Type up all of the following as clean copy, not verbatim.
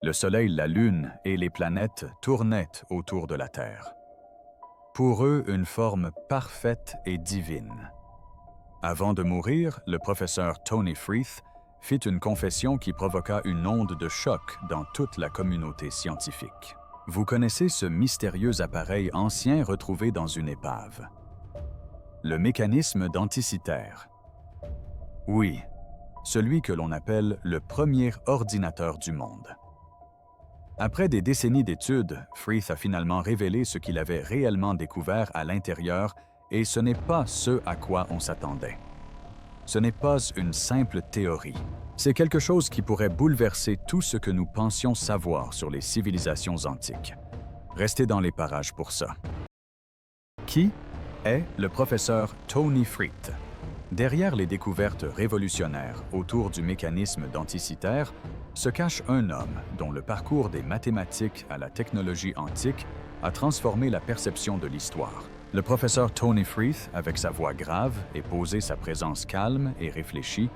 Le Soleil, la Lune et les planètes tournaient autour de la Terre. Pour eux, une forme parfaite et divine. Avant de mourir, le professeur Tony Freeth fit une confession qui provoqua une onde de choc dans toute la communauté scientifique. Vous connaissez ce mystérieux appareil ancien retrouvé dans une épave. Le mécanisme denticitaire. Oui, celui que l'on appelle le premier ordinateur du monde. Après des décennies d'études, Freeth a finalement révélé ce qu'il avait réellement découvert à l'intérieur et ce n'est pas ce à quoi on s'attendait. Ce n'est pas une simple théorie. C'est quelque chose qui pourrait bouleverser tout ce que nous pensions savoir sur les civilisations antiques. Restez dans les parages pour ça. Qui est le professeur Tony Freeth? Derrière les découvertes révolutionnaires autour du mécanisme denticitaire se cache un homme dont le parcours des mathématiques à la technologie antique a transformé la perception de l'histoire. Le professeur Tony Freeth, avec sa voix grave et posée sa présence calme et réfléchie,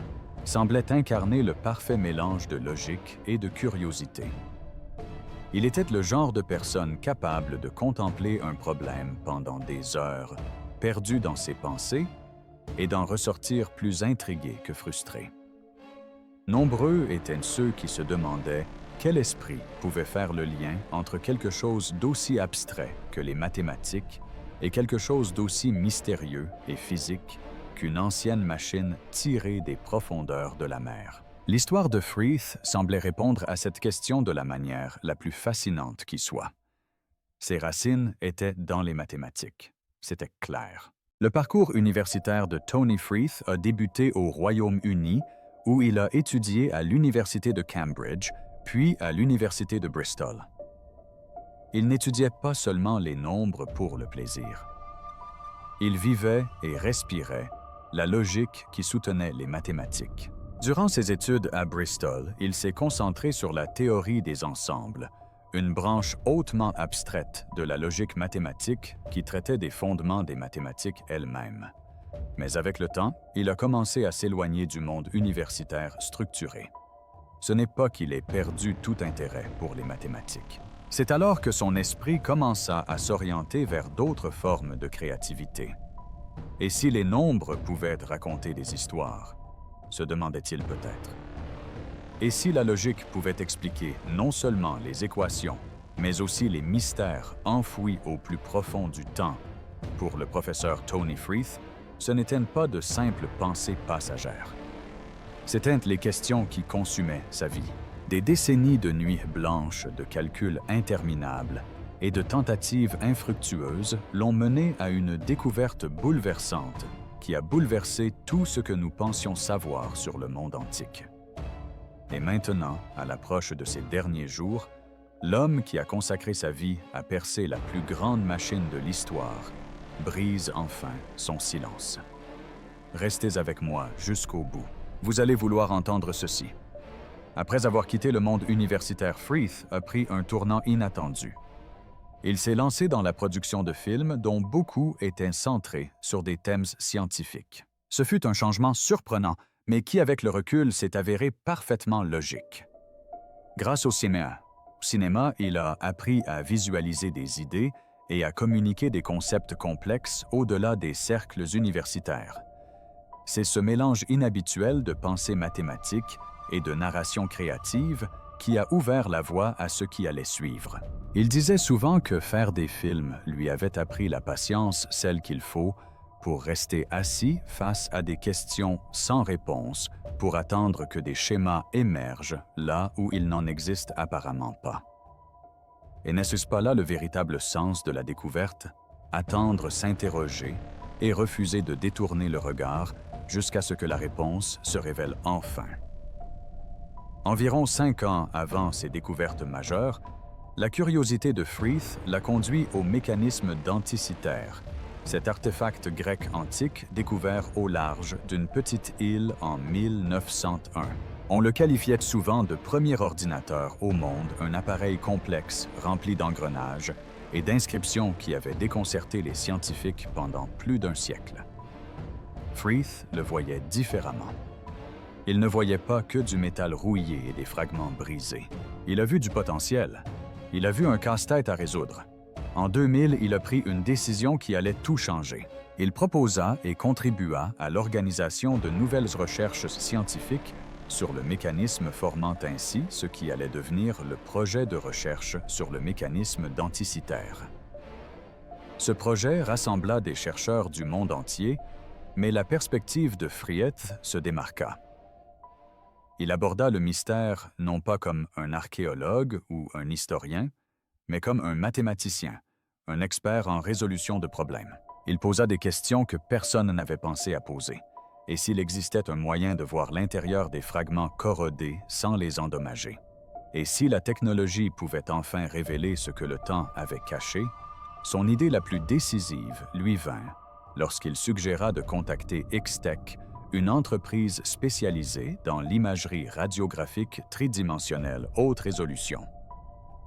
semblait incarner le parfait mélange de logique et de curiosité. Il était le genre de personne capable de contempler un problème pendant des heures, perdu dans ses pensées, et d'en ressortir plus intrigué que frustré. Nombreux étaient ceux qui se demandaient quel esprit pouvait faire le lien entre quelque chose d'aussi abstrait que les mathématiques et quelque chose d'aussi mystérieux et physique qu'une ancienne machine tirée des profondeurs de la mer. L'histoire de Freeth semblait répondre à cette question de la manière la plus fascinante qui soit. Ses racines étaient dans les mathématiques. C'était clair. Le parcours universitaire de Tony Freeth a débuté au Royaume-Uni, où il a étudié à l'Université de Cambridge, puis à l'Université de Bristol. Il n'étudiait pas seulement les nombres pour le plaisir. Il vivait et respirait la logique qui soutenait les mathématiques. Durant ses études à Bristol, il s'est concentré sur la théorie des ensembles, une branche hautement abstraite de la logique mathématique qui traitait des fondements des mathématiques elles-mêmes. Mais avec le temps, il a commencé à s'éloigner du monde universitaire structuré. Ce n'est pas qu'il ait perdu tout intérêt pour les mathématiques. C'est alors que son esprit commença à s'orienter vers d'autres formes de créativité. Et si les nombres pouvaient raconter des histoires, se demandait-il peut-être. Et si la logique pouvait expliquer non seulement les équations, mais aussi les mystères enfouis au plus profond du temps, pour le professeur Tony Freeth, ce n'étaient pas de simples pensées passagères. C'étaient les questions qui consumaient sa vie. Des décennies de nuits blanches, de calculs interminables et de tentatives infructueuses l'ont mené à une découverte bouleversante qui a bouleversé tout ce que nous pensions savoir sur le monde antique. Et maintenant, à l'approche de ces derniers jours, l'homme qui a consacré sa vie à percer la plus grande machine de l'histoire brise enfin son silence. Restez avec moi jusqu'au bout. Vous allez vouloir entendre ceci. Après avoir quitté le monde universitaire, Freeth a pris un tournant inattendu. Il s'est lancé dans la production de films dont beaucoup étaient centrés sur des thèmes scientifiques. Ce fut un changement surprenant, mais qui, avec le recul, s'est avéré parfaitement logique. Grâce au cinéma, il a appris à visualiser des idées et à communiquer des concepts complexes au-delà des cercles universitaires. C'est ce mélange inhabituel de pensée mathématique et de narration créative qui a ouvert la voie à ce qui allait suivre. Il disait souvent que faire des films lui avait appris la patience, celle qu'il faut, pour rester assis face à des questions sans réponse, pour attendre que des schémas émergent là où il n'en existe apparemment pas. Et n'est-ce pas là le véritable sens de la découverte? Attendre, s'interroger et refuser de détourner le regard jusqu'à ce que la réponse se révèle enfin. Environ 5 ans avant ces découvertes majeures, la curiosité de Freeth l'a conduit au mécanisme denticitaire, cet artefact grec antique découvert au large d'une petite île en 1901. On le qualifiait souvent de premier ordinateur au monde, un appareil complexe rempli d'engrenages et d'inscriptions qui avaient déconcerté les scientifiques pendant plus d'un siècle. Freeth le voyait différemment. Il ne voyait pas que du métal rouillé et des fragments brisés. Il a vu du potentiel. Il a vu un casse-tête à résoudre. En 2000, il a pris une décision qui allait tout changer. Il proposa et contribua à l'organisation de nouvelles recherches scientifiques sur le mécanisme, formant ainsi ce qui allait devenir le projet de recherche sur le mécanisme denticitaire. Ce projet rassembla des chercheurs du monde entier, mais la perspective de Frieth se démarqua. Il aborda le mystère non pas comme un archéologue ou un historien, mais comme un mathématicien, un expert en résolution de problèmes. Il posa des questions que personne n'avait pensé à poser. Et s'il existait un moyen de voir l'intérieur des fragments corrodés sans les endommager? Et si la technologie pouvait enfin révéler ce que le temps avait caché, son idée la plus décisive lui vint lorsqu'il suggéra de contacter X-Tech, une entreprise spécialisée dans l'imagerie radiographique tridimensionnelle haute résolution.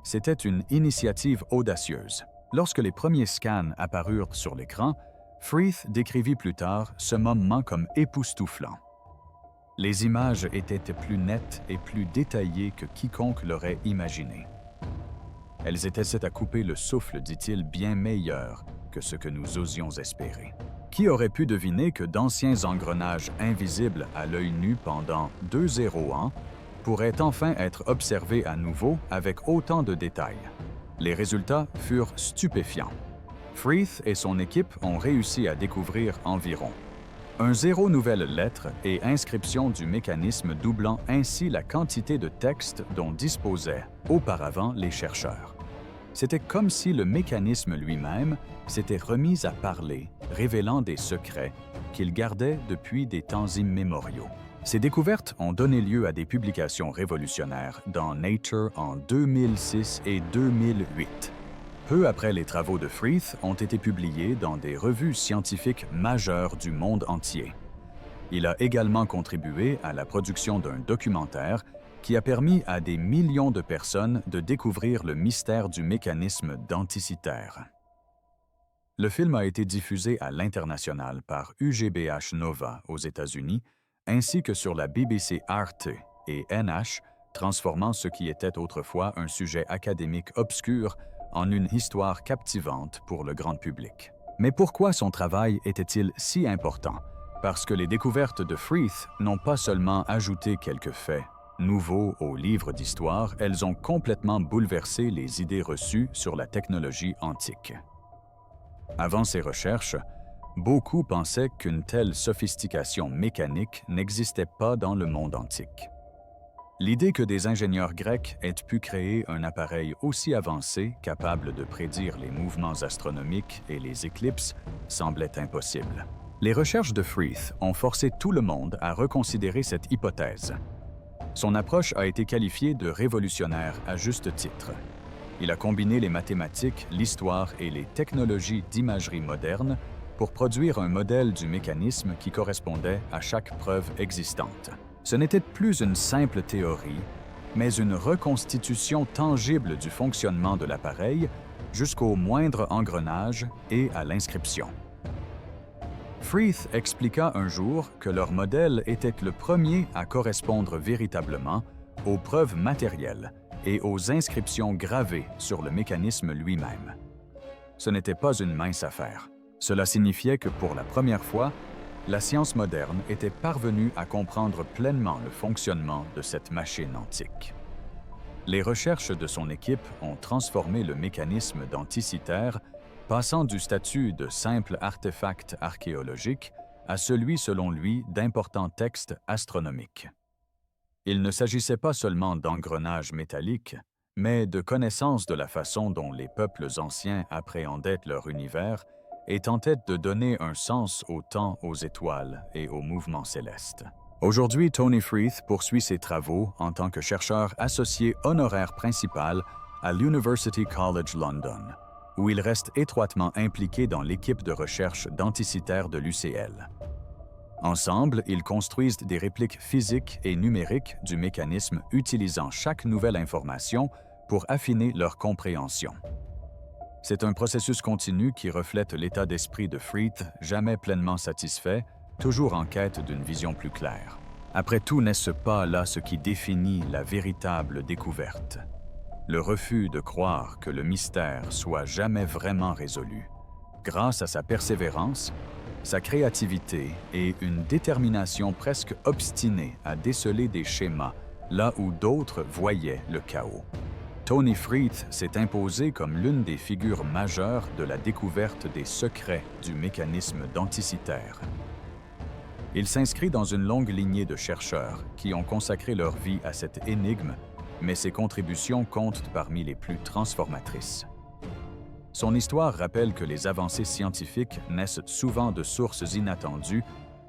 C'était une initiative audacieuse. Lorsque les premiers scans apparurent sur l'écran, Frieth décrivit plus tard ce moment comme époustouflant. Les images étaient plus nettes et plus détaillées que quiconque l'aurait imaginé. Elles étaient à couper le souffle, dit-il, bien meilleur que ce que nous osions espérer. Qui aurait pu deviner que d'anciens engrenages invisibles à l'œil nu pendant 2 ans pourraient enfin être observés à nouveau avec autant de détails? Les résultats furent stupéfiants. Frieth et son équipe ont réussi à découvrir environ un 0 nouvelle lettre et inscription du mécanisme, doublant ainsi la quantité de texte dont disposaient auparavant les chercheurs. C'était comme si le mécanisme lui-même s'était remis à parler, révélant des secrets qu'il gardait depuis des temps immémoriaux. Ces découvertes ont donné lieu à des publications révolutionnaires dans Nature en 2006 et 2008. Peu après, les travaux de Frieth ont été publiés dans des revues scientifiques majeures du monde entier. Il a également contribué à la production d'un documentaire qui a permis à des millions de personnes de découvrir le mystère du mécanisme denticitaire. Le film a été diffusé à l'international par UGBH Nova aux États-Unis, ainsi que sur la BBC Arte et NH, transformant ce qui était autrefois un sujet académique obscur en une histoire captivante pour le grand public. Mais pourquoi son travail était-il si important? Parce que les découvertes de Frieth n'ont pas seulement ajouté quelques faits nouveaux au livre d'histoire, elles ont complètement bouleversé les idées reçues sur la technologie antique. Avant ces recherches, beaucoup pensaient qu'une telle sophistication mécanique n'existait pas dans le monde antique. L'idée que des ingénieurs grecs aient pu créer un appareil aussi avancé, capable de prédire les mouvements astronomiques et les éclipses, semblait impossible. Les recherches de Frieth ont forcé tout le monde à reconsidérer cette hypothèse. Son approche a été qualifiée de révolutionnaire à juste titre. Il a combiné les mathématiques, l'histoire et les technologies d'imagerie moderne pour produire un modèle du mécanisme qui correspondait à chaque preuve existante. Ce n'était plus une simple théorie, mais une reconstitution tangible du fonctionnement de l'appareil jusqu'au moindre engrenage et à l'inscription. Frieth expliqua un jour que leur modèle était le premier à correspondre véritablement aux preuves matérielles et aux inscriptions gravées sur le mécanisme lui-même. Ce n'était pas une mince affaire. Cela signifiait que pour la première fois, la science moderne était parvenue à comprendre pleinement le fonctionnement de cette machine antique. Les recherches de son équipe ont transformé le mécanisme denticitaire, passant du statut de simple artefact archéologique à celui, selon lui, d'importants textes astronomiques. Il ne s'agissait pas seulement d'engrenages métalliques, mais de connaissance de la façon dont les peuples anciens appréhendaient leur univers et tentaient de donner un sens au temps, aux étoiles et aux mouvements célestes. Aujourd'hui, Tony Frieth poursuit ses travaux en tant que chercheur associé honoraire principal à l'University College London, où il reste étroitement impliqué dans l'équipe de recherche denticitaire de l'UCL. Ensemble, ils construisent des répliques physiques et numériques du mécanisme utilisant chaque nouvelle information pour affiner leur compréhension. C'est un processus continu qui reflète l'état d'esprit de Frieth, jamais pleinement satisfait, toujours en quête d'une vision plus claire. Après tout, n'est-ce pas là ce qui définit la véritable découverte? Le refus de croire que le mystère soit jamais vraiment résolu, grâce à sa persévérance, sa créativité et une détermination presque obstinée à déceler des schémas là où d'autres voyaient le chaos. Tony Freeth s'est imposé comme l'une des figures majeures de la découverte des secrets du mécanisme denticitaire. Il s'inscrit dans une longue lignée de chercheurs qui ont consacré leur vie à cette énigme, mais ses contributions comptent parmi les plus transformatrices. Son histoire rappelle que les avancées scientifiques naissent souvent de sources inattendues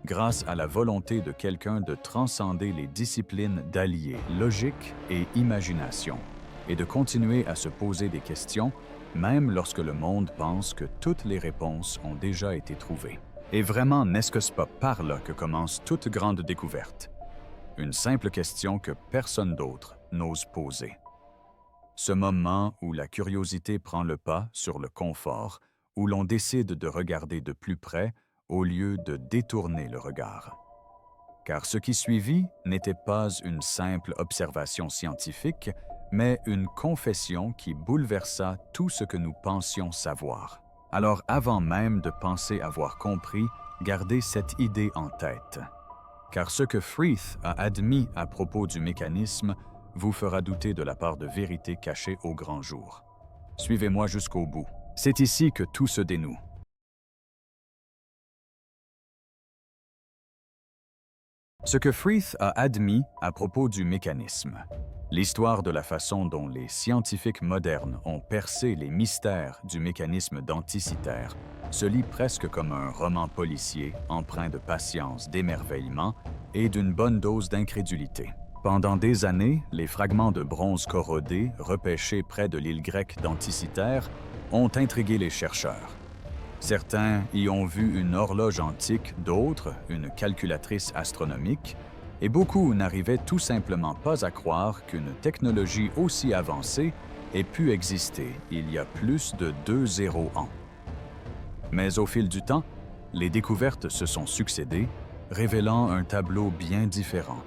grâce à la volonté de quelqu'un de transcender les disciplines d'allier logique et imagination et de continuer à se poser des questions, même lorsque le monde pense que toutes les réponses ont déjà été trouvées. Et vraiment, n'est-ce pas par là que commence toute grande découverte? Une simple question que personne d'autre n'ose poser. Ce moment où la curiosité prend le pas sur le confort, où l'on décide de regarder de plus près au lieu de détourner le regard. Car ce qui suivit n'était pas une simple observation scientifique, mais une confession qui bouleversa tout ce que nous pensions savoir. Alors avant même de penser avoir compris, gardez cette idée en tête. Car ce que Freeth a admis à propos du mécanisme vous fera douter de la part de vérité cachée au grand jour. Suivez-moi jusqu'au bout. C'est ici que tout se dénoue. Ce que Freeth a admis à propos du mécanisme. L'histoire de la façon dont les scientifiques modernes ont percé les mystères du mécanisme denticitaire se lit presque comme un roman policier empreint de patience, d'émerveillement et d'une bonne dose d'incrédulité. Pendant des années, les fragments de bronze corrodés repêchés près de l'île grecque denticitaire ont intrigué les chercheurs. Certains y ont vu une horloge antique, d'autres une calculatrice astronomique, et beaucoup n'arrivaient tout simplement pas à croire qu'une technologie aussi avancée ait pu exister il y a plus de 2 ans. Mais au fil du temps, les découvertes se sont succédées, révélant un tableau bien différent,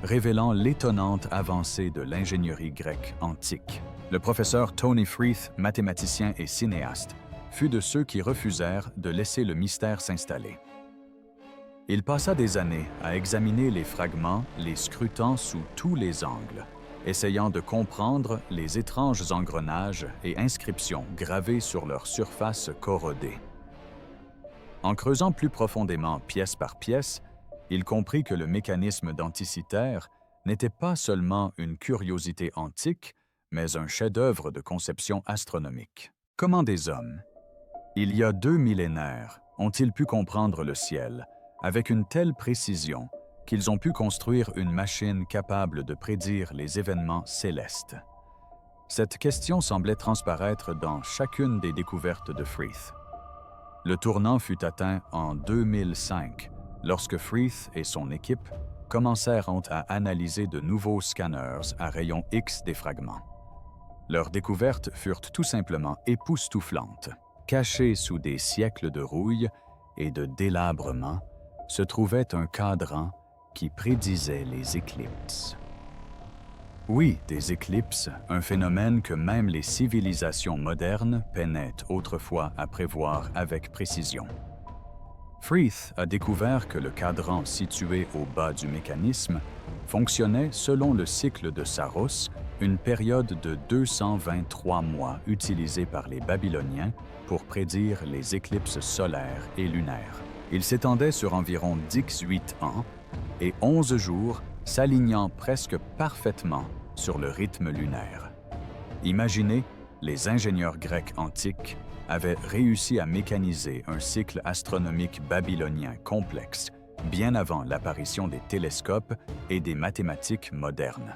révélant l'étonnante avancée de l'ingénierie grecque antique. Le professeur Tony Freeth, mathématicien et cinéaste, fut de ceux qui refusèrent de laisser le mystère s'installer. Il passa des années à examiner les fragments, les scrutant sous tous les angles, essayant de comprendre les étranges engrenages et inscriptions gravées sur leur surface corrodée. En creusant plus profondément pièce par pièce, il comprit que le mécanisme denticitaire n'était pas seulement une curiosité antique, mais un chef-d'œuvre de conception astronomique. Comment des hommes, il y a 2 millénaires, ont-ils pu comprendre le ciel avec une telle précision qu'ils ont pu construire une machine capable de prédire les événements célestes? Cette question semblait transparaître dans chacune des découvertes de Freeth. Le tournant fut atteint en 2005, lorsque Freeth et son équipe commencèrent à analyser de nouveaux scanners à rayons X des fragments. Leurs découvertes furent tout simplement époustouflantes. Cachées sous des siècles de rouille et de délabrement, se trouvait un cadran qui prédisait les éclipses. Oui, des éclipses, un phénomène que même les civilisations modernes peinaient autrefois à prévoir avec précision. Freeth a découvert que le cadran situé au bas du mécanisme fonctionnait selon le cycle de Saros, une période de 223 mois utilisée par les Babyloniens pour prédire les éclipses solaires et lunaires. Il s'étendait sur environ 18 ans et 11 jours, s'alignant presque parfaitement sur le rythme lunaire. Imaginez, les ingénieurs grecs antiques avaient réussi à mécaniser un cycle astronomique babylonien complexe bien avant l'apparition des télescopes et des mathématiques modernes.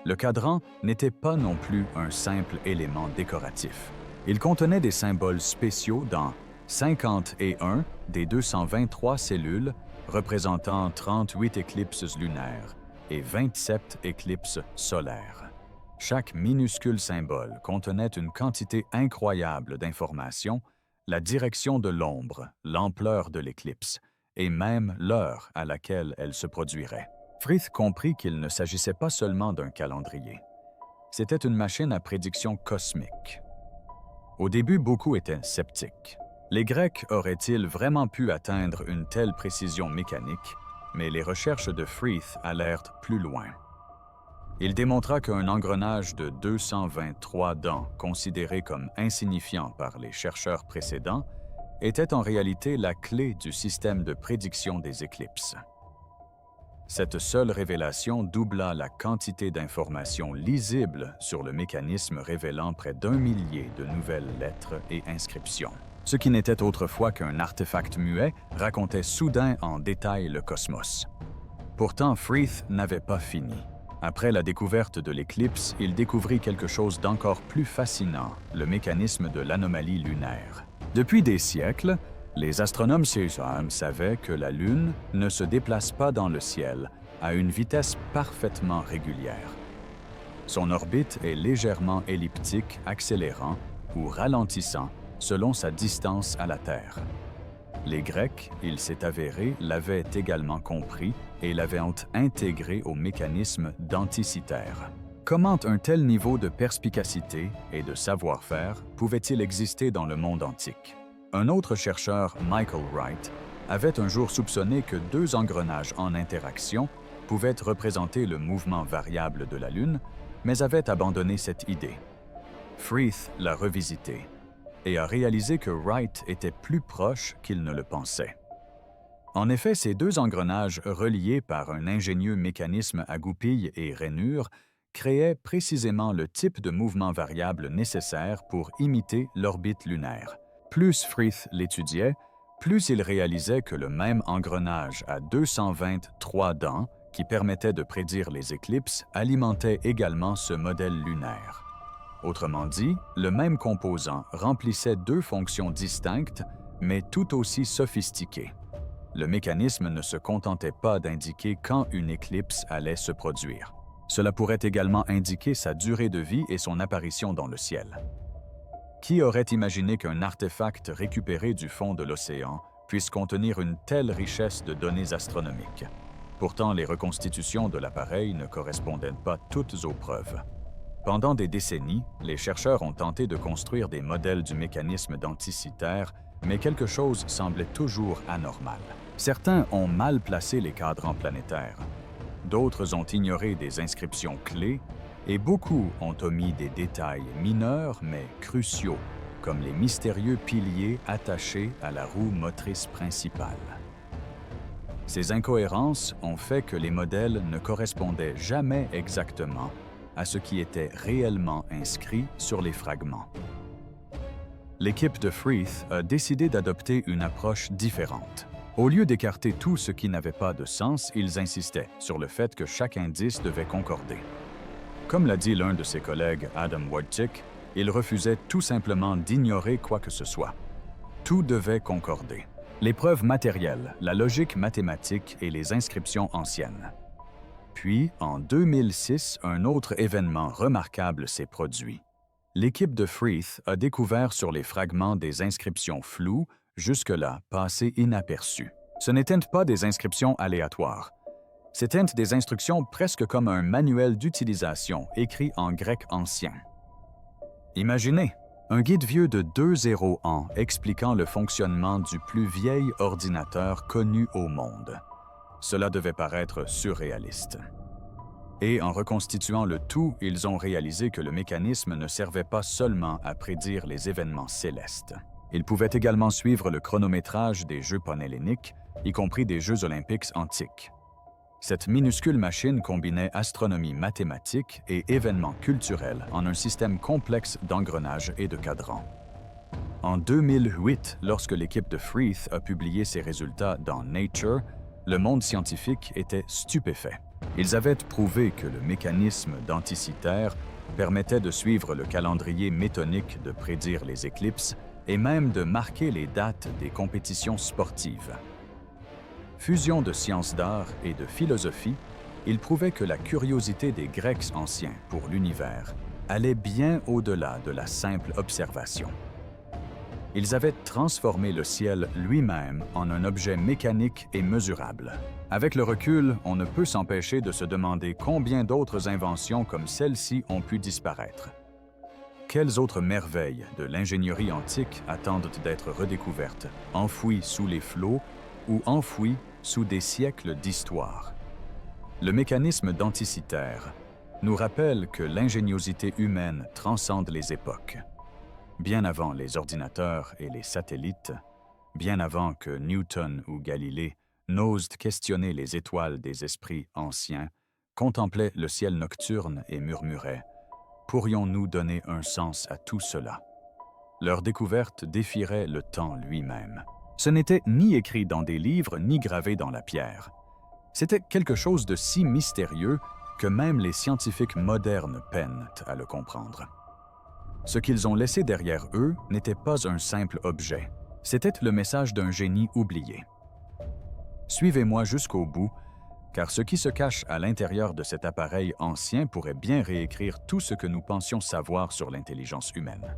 Le cadran n'était pas non plus un simple élément décoratif. Il contenait des symboles spéciaux dans 51 des 223 cellules représentant 38 éclipses lunaires et 27 éclipses solaires. Chaque minuscule symbole contenait une quantité incroyable d'informations, la direction de l'ombre, l'ampleur de l'éclipse et même l'heure à laquelle elle se produirait. Frith comprit qu'il ne s'agissait pas seulement d'un calendrier. C'était une machine à prédiction cosmique. Au début, beaucoup étaient sceptiques. Les Grecs auraient-ils vraiment pu atteindre une telle précision mécanique? Mais les recherches de Frith allèrent plus loin. Il démontra qu'un engrenage de 223 dents, considéré comme insignifiant par les chercheurs précédents, était en réalité la clé du système de prédiction des éclipses. Cette seule révélation doubla la quantité d'informations lisibles sur le mécanisme, révélant près d'1 millier de nouvelles lettres et inscriptions. Ce qui n'était autrefois qu'un artefact muet racontait soudain en détail le cosmos. Pourtant, Frith n'avait pas fini. Après la découverte de l'éclipse, il découvrit quelque chose d'encore plus fascinant, le mécanisme de l'anomalie lunaire. Depuis des siècles, les astronomes savaient que la Lune ne se déplace pas dans le ciel à une vitesse parfaitement régulière. Son orbite est légèrement elliptique, accélérant ou ralentissant selon sa distance à la Terre. Les Grecs, il s'est avéré, l'avaient également compris et l'avaient intégré au mécanisme d'Anticythère. Comment un tel niveau de perspicacité et de savoir-faire pouvait-il exister dans le monde antique? Un autre chercheur, Michael Wright, avait un jour soupçonné que 2 engrenages en interaction pouvaient représenter le mouvement variable de la Lune, mais avait abandonné cette idée. Frith l'a revisité et a réalisé que Wright était plus proche qu'il ne le pensait. En effet, ces 2 engrenages reliés par un ingénieux mécanisme à goupilles et rainures créaient précisément le type de mouvement variable nécessaire pour imiter l'orbite lunaire. Plus Frith l'étudiait, plus il réalisait que le même engrenage à 223 dents, qui permettait de prédire les éclipses, alimentait également ce modèle lunaire. Autrement dit, le même composant remplissait 2 fonctions distinctes, mais tout aussi sophistiquées. Le mécanisme ne se contentait pas d'indiquer quand une éclipse allait se produire. Cela pourrait également indiquer sa durée de vie et son apparition dans le ciel. Qui aurait imaginé qu'un artefact récupéré du fond de l'océan puisse contenir une telle richesse de données astronomiques? Pourtant, les reconstitutions de l'appareil ne correspondaient pas toutes aux preuves. Pendant des décennies, les chercheurs ont tenté de construire des modèles du mécanisme d'Anticythère, mais quelque chose semblait toujours anormal. Certains ont mal placé les cadrans planétaires, d'autres ont ignoré des inscriptions clés, et beaucoup ont omis des détails mineurs mais cruciaux, comme les mystérieux piliers attachés à la roue motrice principale. Ces incohérences ont fait que les modèles ne correspondaient jamais exactement à ce qui était réellement inscrit sur les fragments. L'équipe de Frith a décidé d'adopter une approche différente. Au lieu d'écarter tout ce qui n'avait pas de sens, ils insistaient sur le fait que chaque indice devait concorder. Comme l'a dit l'un de ses collègues, Adam Wojcik, il refusait tout simplement d'ignorer quoi que ce soit. Tout devait concorder. Les preuves matérielles, la logique mathématique et les inscriptions anciennes. Puis, en 2006, un autre événement remarquable s'est produit. L'équipe de Frith a découvert sur les fragments des inscriptions floues, jusque-là passées inaperçues. Ce n'étaient pas des inscriptions aléatoires. C'étaient des instructions presque comme un manuel d'utilisation écrit en grec ancien. Imaginez, un guide vieux de 2 ans expliquant le fonctionnement du plus vieil ordinateur connu au monde. Cela devait paraître surréaliste. Et en reconstituant le tout, ils ont réalisé que le mécanisme ne servait pas seulement à prédire les événements célestes. Il pouvait également suivre le chronométrage des Jeux panhelléniques, y compris des Jeux olympiques antiques. Cette minuscule machine combinait astronomie mathématique et événements culturels en un système complexe d'engrenages et de cadrans. En 2008, lorsque l'équipe de Frith a publié ses résultats dans Nature, le monde scientifique était stupéfait. Ils avaient prouvé que le mécanisme d'Anticythère permettait de suivre le calendrier métonique de prédire les éclipses et même de marquer les dates des compétitions sportives. Fusion de sciences d'art et de philosophie, ils prouvaient que la curiosité des Grecs anciens pour l'univers allait bien au-delà de la simple observation. Ils avaient transformé le ciel lui-même en un objet mécanique et mesurable, Avec le recul, on ne peut s'empêcher de se demander combien d'autres inventions comme celle-ci ont pu disparaître. Quelles autres merveilles de l'ingénierie antique attendent d'être redécouvertes, enfouies sous les flots ou enfouies sous des siècles d'histoire? Le mécanisme d'Anticythère nous rappelle que l'ingéniosité humaine transcende les époques. Bien avant les ordinateurs et les satellites, bien avant que Newton ou Galilée n'osent questionner les étoiles des esprits anciens, contemplaient le ciel nocturne et murmuraient « Pourrions-nous donner un sens à tout cela ?» Leur découverte défierait le temps lui-même. Ce n'était ni écrit dans des livres ni gravé dans la pierre. C'était quelque chose de si mystérieux que même les scientifiques modernes peinent à le comprendre. Ce qu'ils ont laissé derrière eux n'était pas un simple objet, c'était le message d'un génie oublié. Suivez-moi jusqu'au bout, car ce qui se cache à l'intérieur de cet appareil ancien pourrait bien réécrire tout ce que nous pensions savoir sur l'intelligence humaine.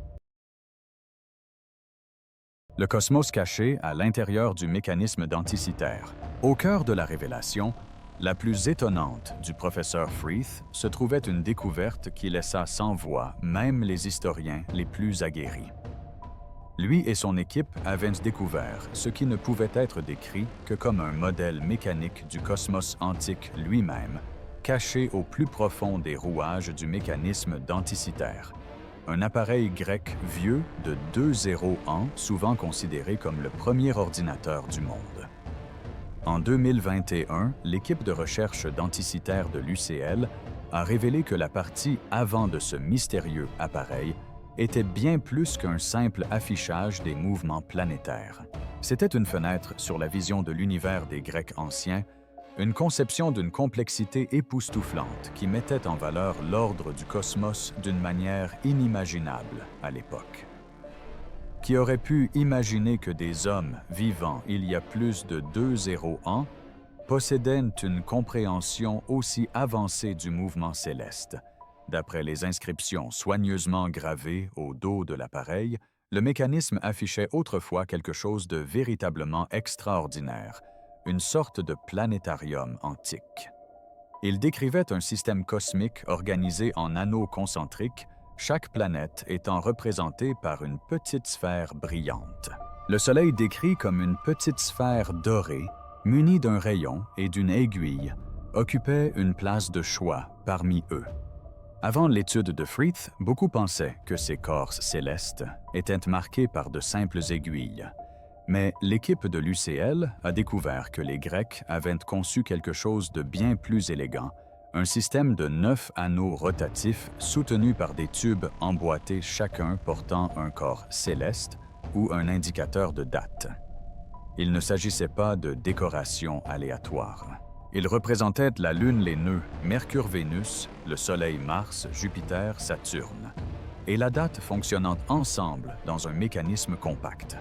Le cosmos caché à l'intérieur du mécanisme d'Anticythère. Au cœur de la révélation, la plus étonnante du professeur Freeth se trouvait une découverte qui laissa sans voix même les historiens les plus aguerris. Lui et son équipe avaient découvert ce qui ne pouvait être décrit que comme un modèle mécanique du cosmos antique lui-même, caché au plus profond des rouages du mécanisme d'Anticythère. Un appareil grec vieux de 2000 ans, souvent considéré comme le premier ordinateur du monde. En 2021, l'équipe de recherche d'Anticythère de l'UCL a révélé que la partie avant de ce mystérieux appareil était bien plus qu'un simple affichage des mouvements planétaires. C'était une fenêtre sur la vision de l'univers des Grecs anciens, une conception d'une complexité époustouflante qui mettait en valeur l'ordre du cosmos d'une manière inimaginable à l'époque. Qui aurait pu imaginer que des hommes vivant il y a plus de 2000 ans possédaient une compréhension aussi avancée du mouvement céleste? D'après les inscriptions soigneusement gravées au dos de l'appareil, le mécanisme affichait autrefois quelque chose de véritablement extraordinaire, une sorte de planétarium antique. Il décrivait un système cosmique organisé en anneaux concentriques, chaque planète étant représentée par une petite sphère brillante. Le Soleil décrit comme une petite sphère dorée, munie d'un rayon et d'une aiguille, occupait une place de choix parmi eux. Avant l'étude de Freeth, beaucoup pensaient que ces corps célestes étaient marqués par de simples aiguilles. Mais l'équipe de l'UCL a découvert que les Grecs avaient conçu quelque chose de bien plus élégant, un système de 9 anneaux rotatifs soutenus par des tubes emboîtés chacun portant un corps céleste ou un indicateur de date. Il ne s'agissait pas de décoration aléatoire. Ils représentaient la Lune les nœuds Mercure-Vénus, le Soleil Mars, Jupiter, Saturne, et la date fonctionnant ensemble dans un mécanisme compact.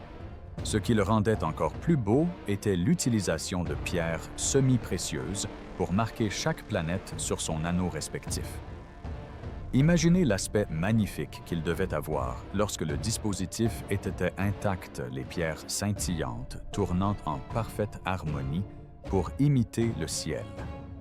Ce qui le rendait encore plus beau était l'utilisation de pierres semi-précieuses pour marquer chaque planète sur son anneau respectif. Imaginez l'aspect magnifique qu'il devait avoir lorsque le dispositif était intact, les pierres scintillantes, tournant en parfaite harmonie pour imiter le ciel.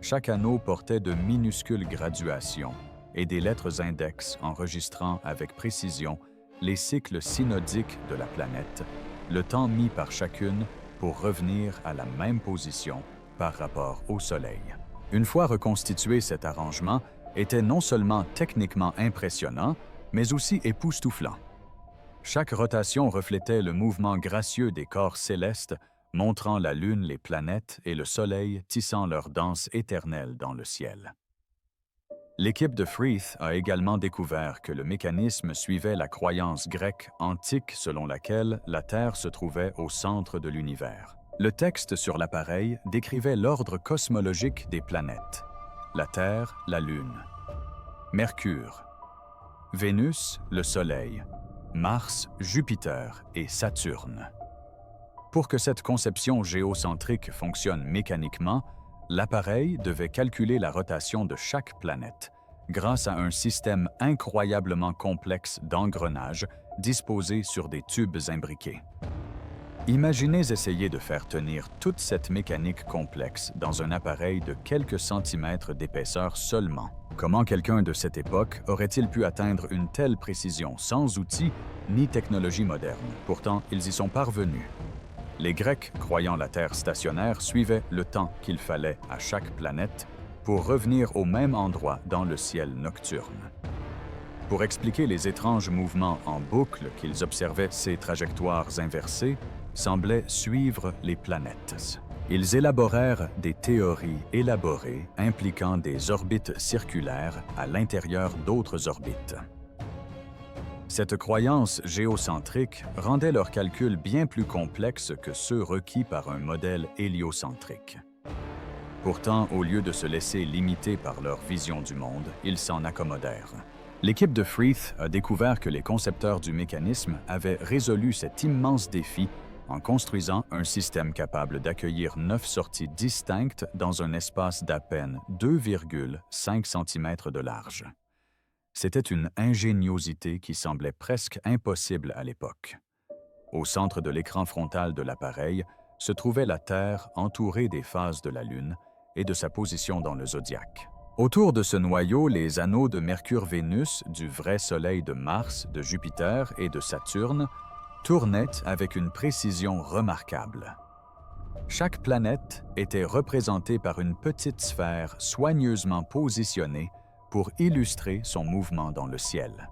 Chaque anneau portait de minuscules graduations et des lettres index enregistrant avec précision les cycles synodiques de la planète, le temps mis par chacune pour revenir à la même position par rapport au Soleil. Une fois reconstitué, cet arrangement était non seulement techniquement impressionnant, mais aussi époustouflant. Chaque rotation reflétait le mouvement gracieux des corps célestes, montrant la Lune, les planètes et le Soleil tissant leur danse éternelle dans le ciel. L'équipe de Freeth a également découvert que le mécanisme suivait la croyance grecque antique selon laquelle la Terre se trouvait au centre de l'univers. Le texte sur l'appareil décrivait l'ordre cosmologique des planètes. La Terre, la Lune. Mercure. Vénus, le Soleil. Mars, Jupiter et Saturne. Pour que cette conception géocentrique fonctionne mécaniquement, l'appareil devait calculer la rotation de chaque planète grâce à un système incroyablement complexe d'engrenages disposés sur des tubes imbriqués. Imaginez essayer de faire tenir toute cette mécanique complexe dans un appareil de quelques centimètres d'épaisseur seulement. Comment quelqu'un de cette époque aurait-il pu atteindre une telle précision sans outils ni technologie moderne? Pourtant, ils y sont parvenus. Les Grecs, croyant la Terre stationnaire, suivaient le temps qu'il fallait à chaque planète pour revenir au même endroit dans le ciel nocturne. Pour expliquer les étranges mouvements en boucle qu'ils observaient, ces trajectoires inversées semblaient suivre les planètes. Ils élaborèrent des théories élaborées impliquant des orbites circulaires à l'intérieur d'autres orbites. Cette croyance géocentrique rendait leurs calculs bien plus complexes que ceux requis par un modèle héliocentrique. Pourtant, au lieu de se laisser limiter par leur vision du monde, ils s'en accommodèrent. L'équipe de Freeth a découvert que les concepteurs du mécanisme avaient résolu cet immense défi en construisant un système capable d'accueillir 9 sorties distinctes dans un espace d'à peine 2,5 cm de large. C'était une ingéniosité qui semblait presque impossible à l'époque. Au centre de l'écran frontal de l'appareil se trouvait la Terre entourée des phases de la Lune et de sa position dans le zodiaque. Autour de ce noyau, les anneaux de Mercure-Vénus, du vrai Soleil de Mars, de Jupiter et de Saturne tournaient avec une précision remarquable. Chaque planète était représentée par une petite sphère soigneusement positionnée pour illustrer son mouvement dans le ciel.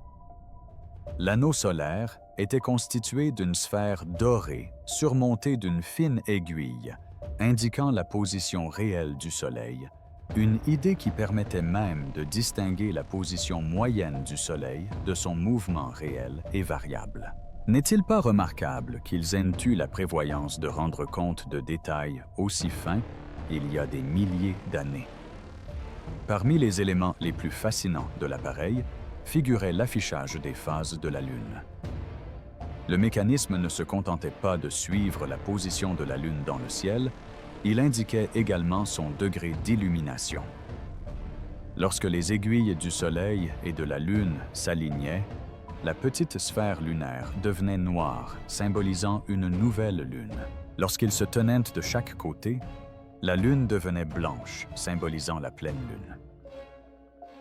L'anneau solaire était constitué d'une sphère dorée surmontée d'une fine aiguille, indiquant la position réelle du Soleil, une idée qui permettait même de distinguer la position moyenne du Soleil de son mouvement réel et variable. N'est-il pas remarquable qu'ils aient eu la prévoyance de rendre compte de détails aussi fins il y a des milliers d'années? Parmi les éléments les plus fascinants de l'appareil figurait l'affichage des phases de la Lune. Le mécanisme ne se contentait pas de suivre la position de la Lune dans le ciel, il indiquait également son degré d'illumination. Lorsque les aiguilles du Soleil et de la Lune s'alignaient, la petite sphère lunaire devenait noire, symbolisant une nouvelle Lune. Lorsqu'ils se tenaient de chaque côté, la Lune devenait blanche, symbolisant la pleine Lune.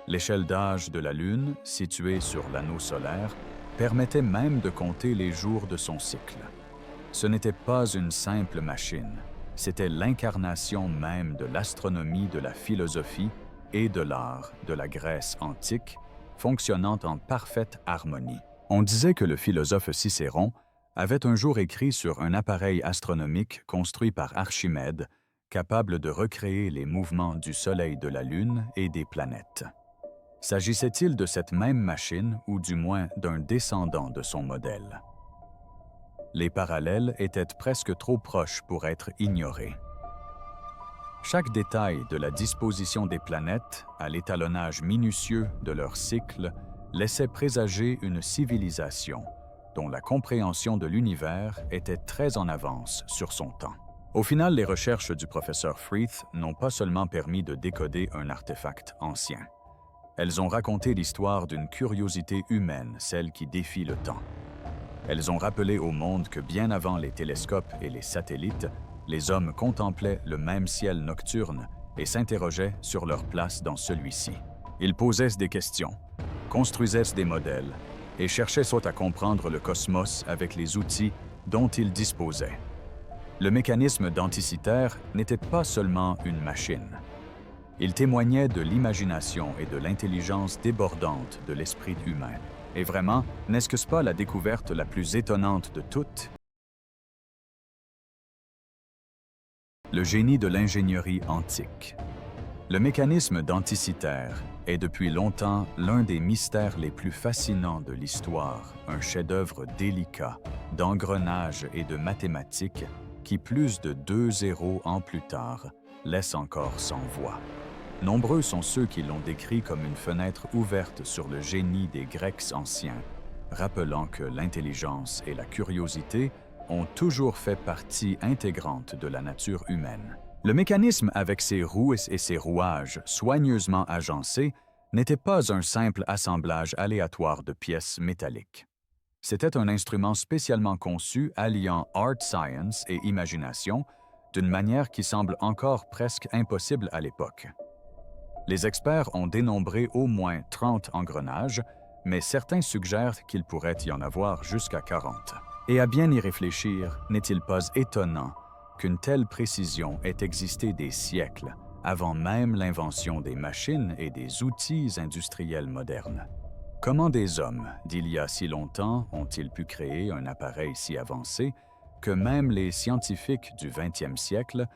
L'échelle d'âge de la Lune, située sur l'anneau solaire, permettait même de compter les jours de son cycle. Ce n'était pas une simple machine, c'était l'incarnation même de l'astronomie, de la philosophie et de l'art de la Grèce antique, fonctionnant en parfaite harmonie. On disait que le philosophe Cicéron avait un jour écrit sur un appareil astronomique construit par Archimède, capable de recréer les mouvements du Soleil, de la Lune et des planètes. S'agissait-il de cette même machine ou du moins d'un descendant de son modèle? Les parallèles étaient presque trop proches pour être ignorés. Chaque détail de la disposition des planètes à l'étalonnage minutieux de leur cycle laissait présager une civilisation dont la compréhension de l'univers était très en avance sur son temps. Au final, les recherches du professeur Freeth n'ont pas seulement permis de décoder un artefact ancien. Elles ont raconté l'histoire d'une curiosité humaine, celle qui défie le temps. Elles ont rappelé au monde que bien avant les télescopes et les satellites, les hommes contemplaient le même ciel nocturne et s'interrogeaient sur leur place dans celui-ci. Ils posaient des questions, construisaient des modèles et cherchaient soit à comprendre le cosmos avec les outils dont ils disposaient. Le mécanisme denticitaire n'était pas seulement une machine. Il témoignait de l'imagination et de l'intelligence débordante de l'esprit humain. Et vraiment, n'est-ce pas la découverte la plus étonnante de toutes? Le génie de l'ingénierie antique. Le mécanisme denticitaire est depuis longtemps l'un des mystères les plus fascinants de l'histoire, un chef-d'œuvre délicat, d'engrenage et de mathématiques qui, plus de 2 zéros ans plus tard, laisse encore sans voix. Nombreux sont ceux qui l'ont décrit comme une fenêtre ouverte sur le génie des Grecs anciens, rappelant que l'intelligence et la curiosité ont toujours fait partie intégrante de la nature humaine. Le mécanisme avec ses roues et ses rouages soigneusement agencés n'était pas un simple assemblage aléatoire de pièces métalliques. C'était un instrument spécialement conçu alliant art science et imagination d'une manière qui semble encore presque impossible à l'époque. Les experts ont dénombré au moins 30 engrenages, mais certains suggèrent qu'il pourrait y en avoir jusqu'à 40. Et à bien y réfléchir, n'est-il pas étonnant qu'une telle précision ait existé des siècles avant même l'invention des machines et des outils industriels modernes? Comment des hommes d'il y a si longtemps ont-ils pu créer un appareil si avancé que même les scientifiques du 20e siècle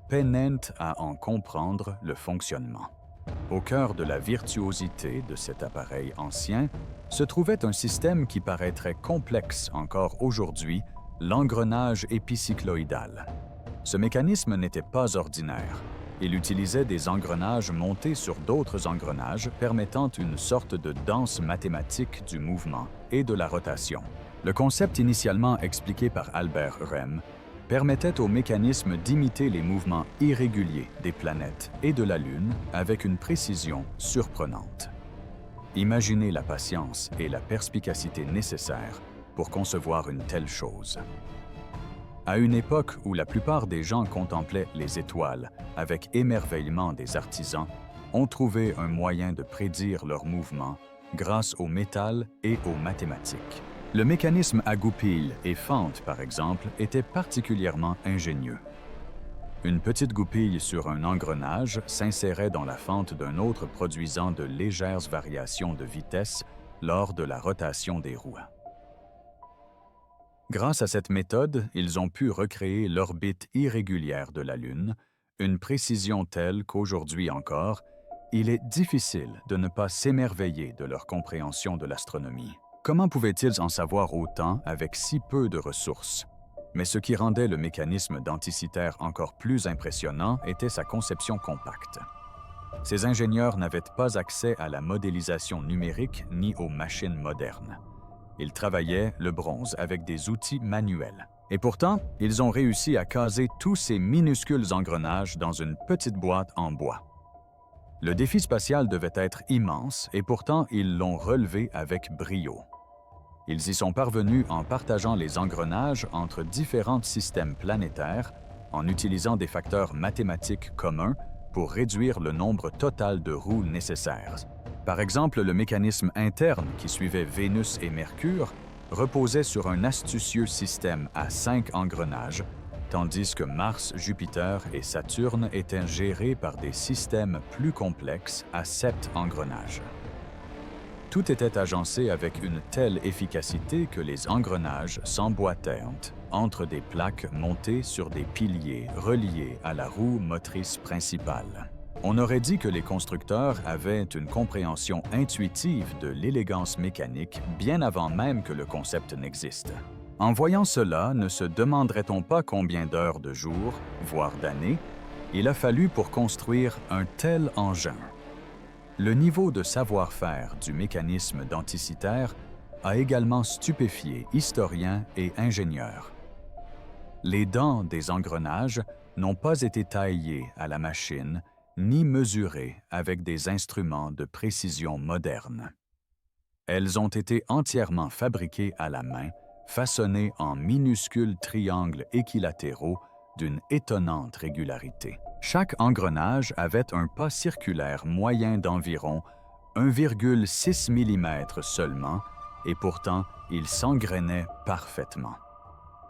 peinaient à en comprendre le fonctionnement? Au cœur de la virtuosité de cet appareil ancien se trouvait un système qui paraîtrait complexe encore aujourd'hui, l'engrenage épicycloïdal. Ce mécanisme n'était pas ordinaire. Il utilisait des engrenages montés sur d'autres engrenages permettant une sorte de danse mathématique du mouvement et de la rotation. Le concept initialement expliqué par Albert Rem permettait au mécanisme d'imiter les mouvements irréguliers des planètes et de la Lune avec une précision surprenante. Imaginez la patience et la perspicacité nécessaires pour concevoir une telle chose. À une époque où la plupart des gens contemplaient les étoiles avec émerveillement des artisans, ont trouvé un moyen de prédire leurs mouvements grâce au métal et aux mathématiques. Le mécanisme à goupille et fente, par exemple, était particulièrement ingénieux. Une petite goupille sur un engrenage s'insérait dans la fente d'un autre produisant de légères variations de vitesse lors de la rotation des roues. Grâce à cette méthode, ils ont pu recréer l'orbite irrégulière de la Lune, une précision telle qu'aujourd'hui encore, il est difficile de ne pas s'émerveiller de leur compréhension de l'astronomie. Comment pouvaient-ils en savoir autant avec si peu de ressources? Mais ce qui rendait le mécanisme denticitaire encore plus impressionnant était sa conception compacte. Ces ingénieurs n'avaient pas accès à la modélisation numérique ni aux machines modernes. Ils travaillaient le bronze avec des outils manuels. Et pourtant, ils ont réussi à caser tous ces minuscules engrenages dans une petite boîte en bois. Le défi spatial devait être immense et pourtant ils l'ont relevé avec brio. Ils y sont parvenus en partageant les engrenages entre différents systèmes planétaires, en utilisant des facteurs mathématiques communs pour réduire le nombre total de roues nécessaires. Par exemple, le mécanisme interne qui suivait Vénus et Mercure reposait sur un astucieux système à 5 engrenages, tandis que Mars, Jupiter et Saturne étaient gérés par des systèmes plus complexes à 7 engrenages. Tout était agencé avec une telle efficacité que les engrenages s'emboîtaient entre des plaques montées sur des piliers reliés à la roue motrice principale. On aurait dit que les constructeurs avaient une compréhension intuitive de l'élégance mécanique bien avant même que le concept n'existe. En voyant cela, ne se demanderait-on pas combien d'heures de jours, voire d'années, il a fallu pour construire un tel engin? Le niveau de savoir-faire du mécanisme denticitaire a également stupéfié historiens et ingénieurs. Les dents des engrenages n'ont pas été taillées à la machine ni mesurées avec des instruments de précision modernes. Elles ont été entièrement fabriquées à la main, façonnées en minuscules triangles équilatéraux d'une étonnante régularité. Chaque engrenage avait un pas circulaire moyen d'environ 1,6 mm seulement, et pourtant il s'engrainait parfaitement.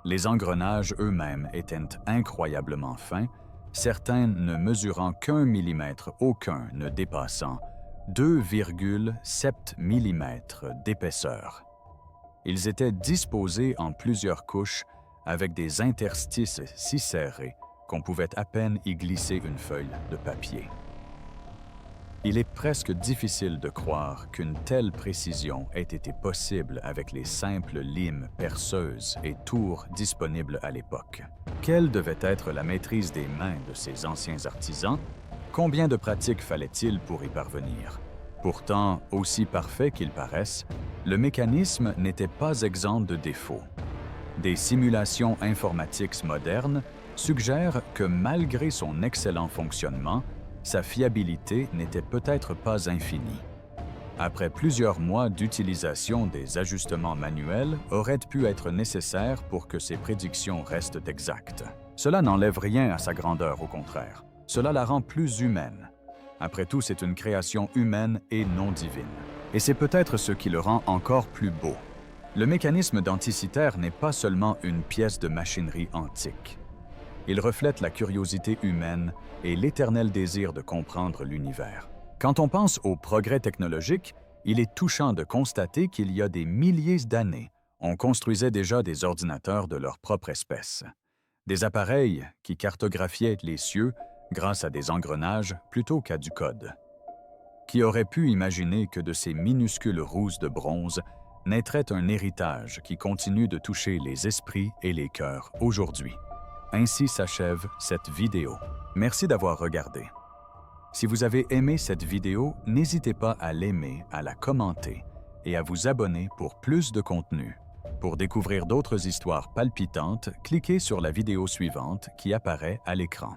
Les engrenages eux-mêmes étaient incroyablement fins, certains ne mesurant qu'1 millimètre, aucun ne dépassant 2,7 mm d'épaisseur. Ils étaient disposés en plusieurs couches avec des interstices si serrés qu'on pouvait à peine y glisser une feuille de papier. Il est presque difficile de croire qu'une telle précision ait été possible avec les simples limes perceuses et tours disponibles à l'époque. Quelle devait être la maîtrise des mains de ces anciens artisans? Combien de pratiques fallait-il pour y parvenir? Pourtant, aussi parfait qu'il paraisse, le mécanisme n'était pas exempt de défauts. Des simulations informatiques modernes suggèrent que malgré son excellent fonctionnement, sa fiabilité n'était peut-être pas infinie. après plusieurs mois d'utilisation, des ajustements manuels auraient pu être nécessaires pour que ces prédictions restent exactes. Cela n'enlève rien à sa grandeur, au contraire. Cela la rend plus humaine. Après tout, c'est une création humaine et non divine. Et c'est peut-être ce qui le rend encore plus beau. Le mécanisme d'Anticythère n'est pas seulement une pièce de machinerie antique. Il reflète la curiosité humaine et l'éternel désir de comprendre l'univers. Quand on pense au progrès technologique, il est touchant de constater qu'il y a des milliers d'années, on construisait déjà des ordinateurs de leur propre espèce. Des appareils qui cartographiaient les cieux grâce à des engrenages plutôt qu'à du code. Qui aurait pu imaginer que de ces minuscules roues de bronze naîtrait un héritage qui continue de toucher les esprits et les cœurs aujourd'hui? Ainsi s'achève cette vidéo. Merci d'avoir regardé. Si vous avez aimé cette vidéo, n'hésitez pas à l'aimer, à la commenter et à vous abonner pour plus de contenu. Pour découvrir d'autres histoires palpitantes, cliquez sur la vidéo suivante qui apparaît à l'écran.